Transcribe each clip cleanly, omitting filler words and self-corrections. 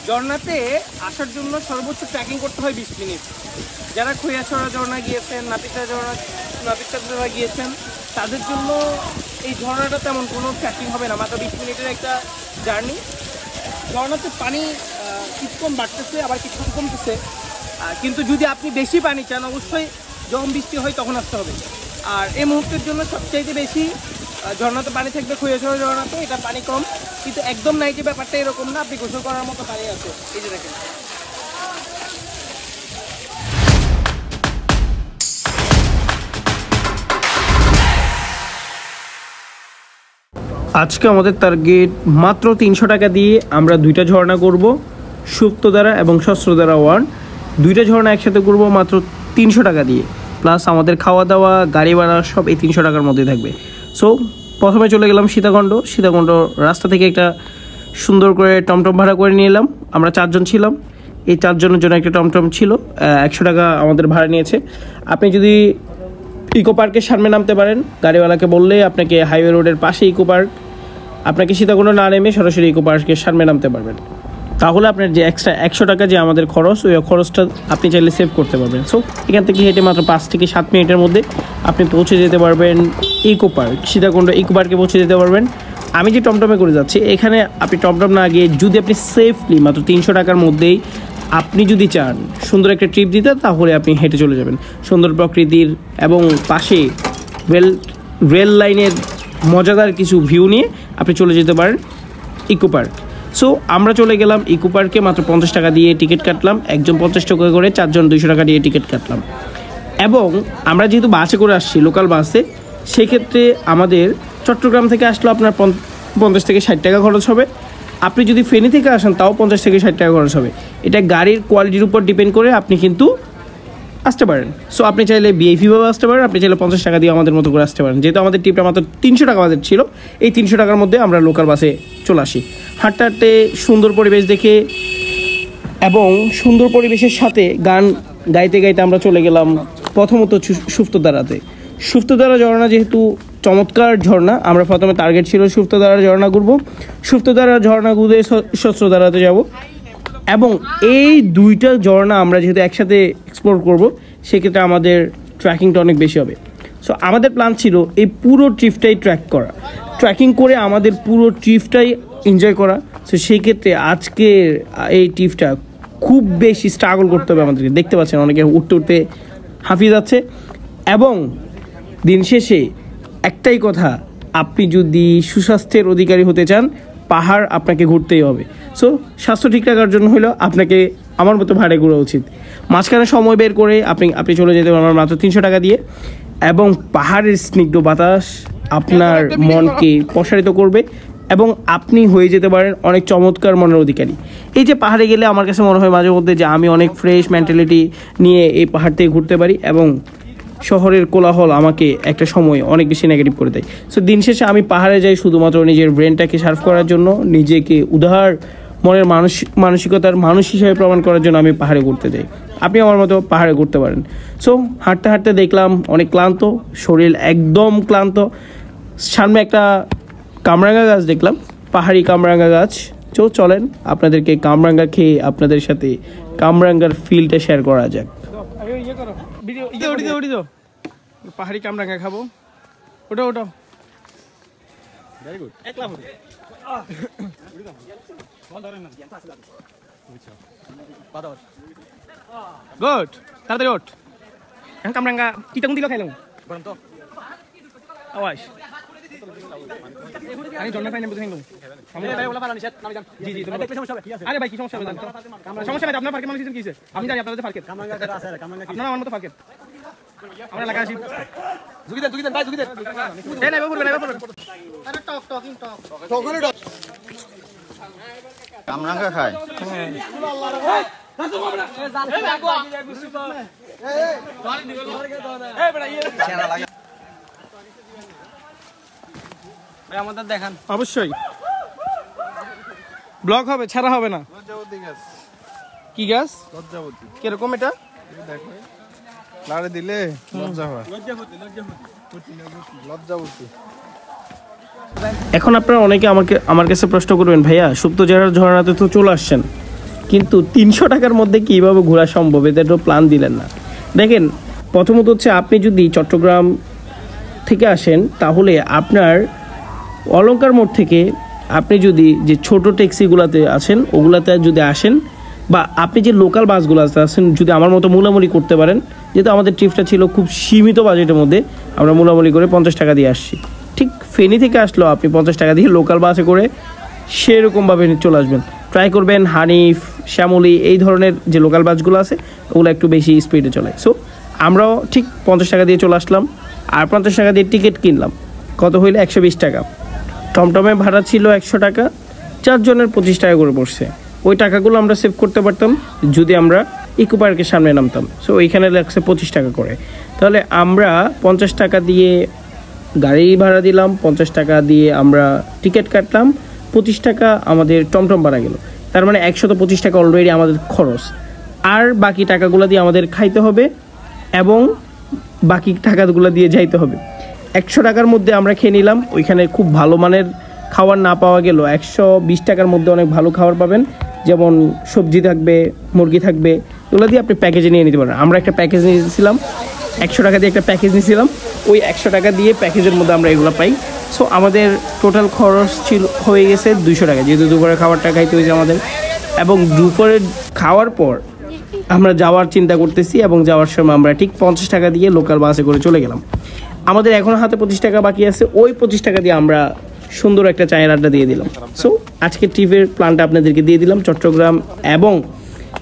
ঝর্ণাতে আসার জন্য সর্বোচ্চ ট্রেকিং করতে হয় 20 মিনিট। যারা খৈয়াছড়া ঝর্ণা গিয়েছেন, নাপিতা গিয়েছেন, তাদের জন্য এই ঝর্ণাটা তেমন কোনো ট্রেকিং হবে না, মাত্র 20 মিনিটের একটা জার্নি। ঝর্ণাতে পানি কিছু কম বাড়তেছে, আবার কিছু কমতেছে, কিন্তু যদি আপনি বেশি পানি চান অবশ্যই যখন বৃষ্টি হয় তখন আসতে হবে। আর এই মুহূর্তের জন্য সবচাইতে বেশি ঝর্ণাতে পানি থাকবে খৈয়াছড়া ঝর্ণাতে, এটা পানি কম, কিন্তু একদম নাই যে ব্যাপারটা এরকম না, আপনি গোসল করার মতো পানি আছে। এই যে দেখেন, আজকে আমাদের টার্গেট মাত্র 300 টাকা দিয়ে আমরা 2টা ঝর্ণা করব, সুপ্তধারা এবং শস্ত্রধারা 1। 2টা ঝর্ণা একসাথে করব মাত্র 300 টাকা দিয়ে, প্লাস আমাদের খাওয়া দাওয়া, গাড়ি ভাড়া সব এই 300 টাকার মধ্যে থাকবে। সো প্রথমে চলে গেলাম সীতাকুণ্ড রাস্তা থেকে একটা সুন্দর করে টমটম ভাড়া করে নিয়ে এলাম। আমরা 4 জন ছিলাম, এই 4 জনের জন্য একটা টমটম ছিল, 100 টাকা আমাদের ভাড়া নিয়েছে। আপনি যদি ইকো পার্কের সামনে নামতে পারেন, গাড়িওয়ালাকে বললে আপনাকে হাইওয়ে রোডের পাশে ইকো পার্ক, আপনাকে সীতাকুণ্ড না নেমে সরাসরি ইকো পার্কের সামনে নামতে পারবেন। তাহলে আপনার যে এক্সট্রা 100 টাকা যে আমাদের খরচ, ওই খরচটা আপনি চাইলে সেভ করতে পারবেন। সো এখান থেকে হেঁটে মাত্র 5 থেকে 7 মিনিটের মধ্যে আপনি পৌঁছে যেতে পারবেন ইকো পার্ক, সীতাকুণ্ড ইকো পার্কে পৌঁছে যেতে পারবেন। আমি যে টমটমে করে যাচ্ছি, এখানে আপনি টমটম না গিয়ে যদি আপনি সেফলি মাত্র 300 টাকার মধ্যেই আপনি যদি চান সুন্দর একটা ট্রিপ দিতে, তাহলে আপনি হেঁটে চলে যাবেন। সুন্দর প্রকৃতির এবং পাশে রেল লাইনের মজাদার কিছু ভিউ নিয়ে আপনি চলে যেতে পারেন ইকো পার্ক। সো আমরা চলে গেলাম ইকো পার্কে, মাত্র 50 টাকা দিয়ে টিকিট কাটলাম, একজন 50 টাকা করে, 4 জন 200 টাকা দিয়ে টিকিট কাটলাম। এবং আমরা যেহেতু বাসে করে আসছি, লোকাল বাসে, সেক্ষেত্রে আমাদের চট্টগ্রাম থেকে আসলে আপনার 50 থেকে 60 টাকা খরচ হবে। আপনি যদি ফেনী থেকে আসেন তাও 50 থেকে 60 টাকা খরচ হবে। এটা গাড়ির কোয়ালিটির উপর ডিপেন্ড করে আপনি কিন্তু আসতে পারেন। সো আপনি চাইলে ভিআইপিভাবে আসতে পারেন, আপনি চাইলে 50 টাকা দিয়ে আমাদের মতো করে আসতে পারেন। যেহেতু আমাদের ট্রিপটা মাত্র 300 টাকা বাজেট ছিল, এই 300 টাকার মধ্যে আমরা লোকাল বাসে চলে আসি। হাঁটতে হাঁটতে সুন্দর পরিবেশ দেখে এবং সুন্দর পরিবেশের সাথে গান গাইতে গাইতে আমরা চলে গেলাম প্রথমত সুপ্তধারা ঝর্ণা। যেহেতু চমৎকার ঝর্ণা, আমরা প্রথমে টার্গেট ছিল সুপ্তধারা ঝর্ণা ঘুরবো, সুপ্তধারা ঝর্ণা ঘুরে শস্ত্রধারাতে যাব। এবং এই 2টা ঝর্ণা আমরা যেহেতু একসাথে এক্সপ্লোর করব, সেক্ষেত্রে আমাদের ট্রেকিংটা অনেক বেশি হবে। সো আমাদের প্ল্যান ছিল এই পুরো ট্রিপটাই ট্রেকিং করে আমাদের পুরো ট্রিপটাই এনজয় করা। সো সেই ক্ষেত্রে আজকের এই ট্রিপটা খুব বেশি স্ট্রাগল করতে হবে আমাদেরকে। দেখতে পাচ্ছেন অনেকে উঠতে উঠতে হাঁপিয়ে যাচ্ছে। এবং দিন শেষে একটাই কথা, আপনি যদি সুস্বাস্থ্যের অধিকারী হতে চান, পাহাড় আপনাকে ঘুরতেই হবে। সো স্বাস্থ্য ঠিক রাখার জন্য হলো আপনাকে আমার মতো ভাড়ে ঘোরা উচিত। মাঝখানে সময় বের করে আপনি চলে যেতে পারবেন মাত্র 300 টাকা দিয়ে। এবং পাহাড়ের স্নিগ্ধ বাতাস আপনার মনকে প্রসারিত করবে এবং আপনি হয়ে যেতে পারেন অনেক চমৎকার মনের অধিকারী। এই যে পাহাড়ে গেলে আমার কাছে মনে হয় মাঝে মধ্যে যে আমি অনেক ফ্রেশ মেন্টালিটি নিয়ে এই পাহাড় থেকে ঘুরতে পারি, এবং শহরের কোলাহল আমাকে একটা সময় অনেক বেশি নেগেটিভ করে দেয়। সো দিন শেষে আমি পাহাড়ে যাই শুধুমাত্র নিজের ব্রেনটাকে সার্ভ করার জন্য, নিজেকে উদার মনের মানসিকতার মানুষ হিসেবে প্রমাণ করার জন্য আমি পাহাড়ে ঘুরতে যাই। আপনি আমার মতো পাহাড়ে ঘুরতে পারেন। সো হাঁটতে হাঁটতে দেখলাম অনেক ক্লান্ত, শরীর একদম ক্লান্ত। সামনে একটা কামরাঙ্গা গাছ দেখলাম, পাহাড়ি কামরাঙ্গা গাছ। চলেন আপনাদেরকে কামরাঙ্গা খেয়ে আপনাদের সাথে কামরাঙ্গার ফিলটা শেয়ার করা যাক। পাহাড়ি কামরাঙ্গা খাবো, ওটাও ভেরি গুড। গুড, তাড়াতাড়ি ওঠ। এখন কামরাঙ্গা কিটা কোন দিল খাইলাম গরম তো আওয়াজ আমি জন্য পাই না বুঝে নিলাম। ভাই ওলা পালা নিষেধ নামি যান। জি তোমাদের কি সমস্যা হবে? আরে ভাই কি সমস্যা হবে? সমস্যা নাই, আপনার পার্কে মানুষ কি হইছে? আমি জানি আপনাদের পার্কে কামরাঙ্গা আছে, কামরাঙ্গা কি আপনারা আমার মতো পার্কে আমরা লাগা আসি। জুগি দেন ভাই, জুগি দেন। এই নাই বাবু, আরে টক করে টক কামরাঙ্গা খায়। আমাদের দেখান অবশ্যই, ব্লগ হবে, ছাড়া হবে না। কি গাছ? কিরকম এটা? লাড়ে দিলে লজ্জা হয়। লজ্জাবতী। এখন আপনারা অনেকে আমার কাছে প্রশ্ন করবেন, ভাইয়া সুপ্তধারা ঝর্ণাতে তো চলে আসছেন, কিন্তু 300 টাকার মধ্যে কীভাবে ঘোরা সম্ভব, এটা তো প্ল্যান দিলেন না। দেখেন, প্রথমত হচ্ছে আপনি যদি চট্টগ্রাম থেকে আসেন তাহলে আপনার অলংকার মোড় থেকে আপনি যদি যে ছোট ট্যাক্সিগুলোতে আছেন ওগুলাতে যদি আসেন, বা আপনি যে লোকাল বাসগুলোতে আছেন যদি আমার মতো মোলামুলি করতে পারেন, যেহেতু আমাদের ট্রিপটা ছিল খুব সীমিত বাজেটের মধ্যে, আমরা মোলামুলি করে 50 টাকা দিয়ে আসছি। ঠিক ফেনী থেকে আসলেও আপনি 50 টাকা দিয়ে লোকাল বাসে করে সেরকমভাবে চলে আসবেন। ট্রাই করবেন হানিফ, শ্যামলী এই ধরনের যে লোকাল বাসগুলো আছে ওগুলো একটু বেশি স্পিডে চলে। সো আমরাও ঠিক 50 টাকা দিয়ে চলে আসলাম, আর 50 টাকা দিয়ে টিকিট কিনলাম। কত হইলে 120 টাকা। টমটমে ভাড়া ছিল 100 টাকা, 4 জনের 25 টাকা করে পড়ছে। ওই টাকাগুলো আমরা সেভ করতে পারতাম যদি আমরা ইকো পার্কের সামনে নামতাম। সো ওইখানে লাগছে 25 টাকা করে। তাহলে আমরা 50 টাকা দিয়ে গাড়ি ভাড়া দিলাম, 50 টাকা দিয়ে আমরা টিকিট কাটলাম, 25 টাকা আমাদের টমটম ভাড়া গেল। তার মানে 125 টাকা অলরেডি আমাদের খরচ। আর বাকি টাকাগুলো দিয়ে আমাদের খাইতে হবে এবং বাকি টাকাগুলো দিয়ে যাইতে হবে। 100 টাকার মধ্যে আমরা খেয়ে নিলাম। ওইখানে খুব ভালো মানের খাবার না পাওয়া গেল 120 টাকার মধ্যে অনেক ভালো খাবার পাবেন, যেমন সবজি থাকবে, মুরগি থাকবে, এগুলো দিয়ে আপনি প্যাকেজে নিয়ে নিতে পারেন। আমরা একটা প্যাকেজ নিয়েছিলাম, 100 টাকা দিয়ে একটা প্যাকেজ নিয়েছিলাম। ওই 100 টাকা দিয়ে প্যাকেজের মধ্যে আমরা এগুলো পাই। সো আমাদের টোটাল খরচ হয়ে গেছে 200 টাকা, যেহেতু দুপুরে খাবারটা খাইতে হয়েছে আমাদের। এবং দুপুরে খাওয়ার পর আমরা যাওয়ার চিন্তা করতেছি, এবং যাওয়ার সময় আমরা ঠিক 50 টাকা দিয়ে লোকাল বাসে করে চলে গেলাম। আমাদের এখনও হাতে 25 টাকা বাকি আছে। ওই 25 টাকা দিয়ে আমরা সুন্দর একটা চায়ের আড্ডা দিয়ে দিলাম। সো আজকে ট্রিপের প্ল্যানটা আপনাদেরকে দিয়ে দিলাম। চট্টগ্রাম এবং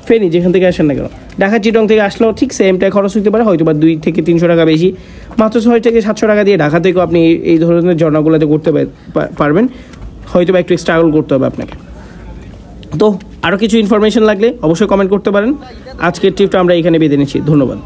ফেনী যেখান থেকে আসেন না কেন, ঢাকা চিটং থেকে আসলেও ঠিক সেমটাই খরচ হতে পারে, হয়তো বা 200 থেকে 300 টাকা বেশি। মাত্র 600 থেকে 700 টাকা দিয়ে ঢাকা থেকেও আপনি এই ধরনের ঝর্ণাগুলোতে করতে পারবেন। হয়তো বা একটু স্ট্রাগল করতে হবে আপনাকে। তো আরও কিছু ইনফরমেশন লাগলে অবশ্যই কমেন্ট করতে পারেন। আজকের ট্রিপটা আমরা এখানে বেঁধে নিচ্ছি। ধন্যবাদ।